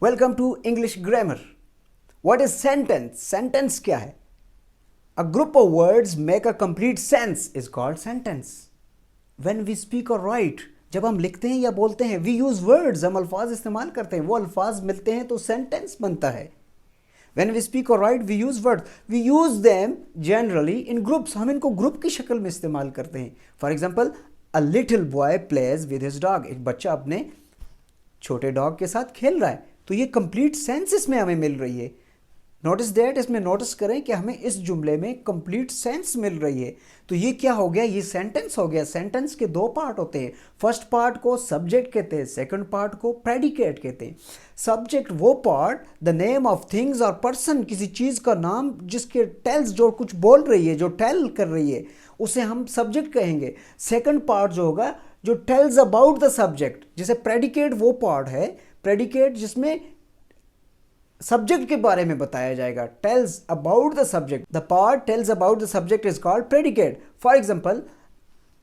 Welcome to English grammar. What is sentence? Sentence क्या है? A group of words make a complete sense is called sentence. When we speak और write, जब हम लिखते हैं या बोलते हैं, वी यूज वर्ड्स, हम अल्फाज इस्तेमाल करते हैं, वो अल्फाज मिलते हैं तो सेंटेंस बनता है। When we speak or write, we use words. We use them generally in groups. हम इनको ग्रुप की शक्ल में इस्तेमाल करते हैं। For example, a little boy plays with his dog. एक बच्चा अपने छोटे डॉग के साथ खेल रहा है, तो ये कंप्लीट सेंस इसमें हमें मिल रही है। नोटिस दैट, इसमें नोटिस करें कि हमें इस जुमले में कंप्लीट सेंस मिल रही है। तो ये क्या हो गया? ये सेंटेंस हो गया। सेंटेंस के दो पार्ट होते हैं। फर्स्ट पार्ट को सब्जेक्ट कहते हैं, सेकंड पार्ट को प्रेडिकेट कहते हैं। सब्जेक्ट वो part, the name of things और पर्सन, किसी चीज़ का नाम जिसके टेल्स, जो कुछ बोल रही है, जो टेल कर रही है, उसे हम सब्जेक्ट कहेंगे। सेकंड पार्ट जो होगा, जो टेल्स अबाउट द सब्जेक्ट, जैसे प्रेडिकेट वो पार्ट है, प्रेडिकेट जिसमें सब्जेक्ट के बारे में बताया जाएगा। Tells about the subject, the part tells about the subject is called predicate. For example,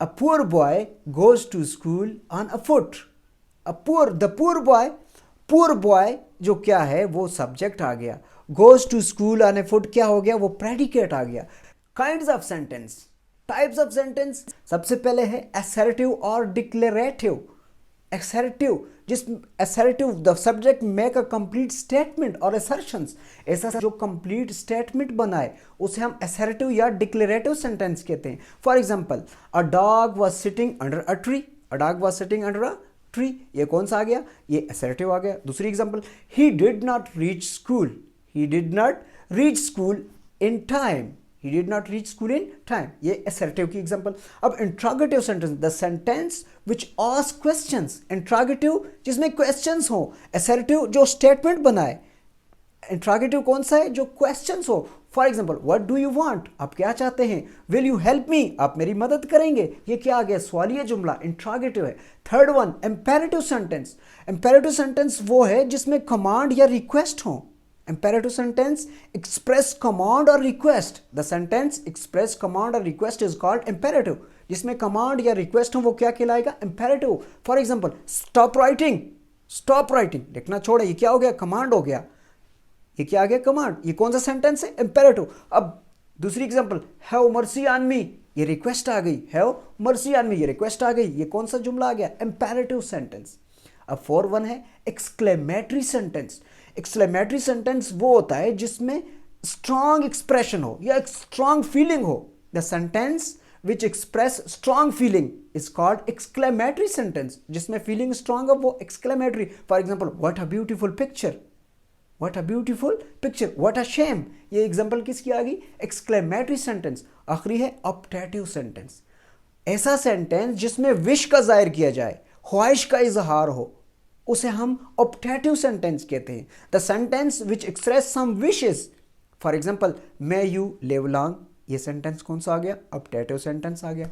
a poor boy goes to school on a foot. The poor boy जो क्या है, वो सब्जेक्ट आ गया। Goes to school on a foot क्या हो गया? वो प्रेडिकेट आ गया। Kinds of sentence, types of sentence, सबसे पहले है असर्टिव और declarative. assertive, the subject make a complete statement or assertions। ऐसा जो कंप्लीट स्टेटमेंट बनाए उसे हम assertive या डिक्लेरेटिव सेंटेंस कहते हैं। For example, a dog was sitting under a tree. A dog was sitting under a tree, ये कौन सा आ गया? ये assertive आ गया। दूसरी example, he did not reach school. He did not reach school in time. He did not reach school in time, ये assertive की example. अब interrogative sentence, the sentence which ask questions. Interrogative जिसमें questions हो, assertive जो statement बनाए। Interrogative कौन सा है? जो क्वेश्चंस हो। For example, what do you want, आप क्या चाहते हैं? विल यू हेल्प मी, आप मेरी मदद करेंगे। ये क्या आ गया? सवालिया जुमला, इंट्रोगेटिव है। Third one, imperative sentence. Imperative sentence वो है जिसमें कमांड या रिक्वेस्ट हो। Imperative sentence express command or request. The sentence express command or request is called imperative. जिसमें command या request हो वो क्या कहलाएगा? Imperative. For example, stop writing. Stop writing, लिखना छोड़े, ये क्या हो गया? command हो गया। ये क्या आ गया? command। ये कौन सा sentence है? Imperative। अब दूसरी example, have mercy on me, ये रिक्वेस्ट आ गई। have mercy on me, ये रिक्वेस्ट आ गई। ये कौन सा जुमला आ गया? Imperative sentence। अब फोर वन है एक्सक्लेमेटरी सेंटेंस। एक्सक्लेमेटरी सेंटेंस वो होता है जिसमें स्ट्रॉन्ग एक्सप्रेशन हो या स्ट्रॉन्ग फीलिंग हो। The sentence which express strong feeling is called exclamatory sentence. जिसमें फीलिंग स्ट्रॉन्ग हो वो exclamatory. For example, what a beautiful picture, what a beautiful picture, what a shame, ये एग्जाम्पल किसकी आ गई? Exclamatory sentence. आखिरी है optative sentence. ऐसा sentence जिसमें विश का जाहिर किया जाए, ख्वाहिश का इजहार हो, उसे हम ऑप्टेटिव सेंटेंस कहते हैं। The sentence which express some wishes. For example, may you live long, ये सेंटेंस कौन सा आ गया? ऑप्टेटिव सेंटेंस आ गया।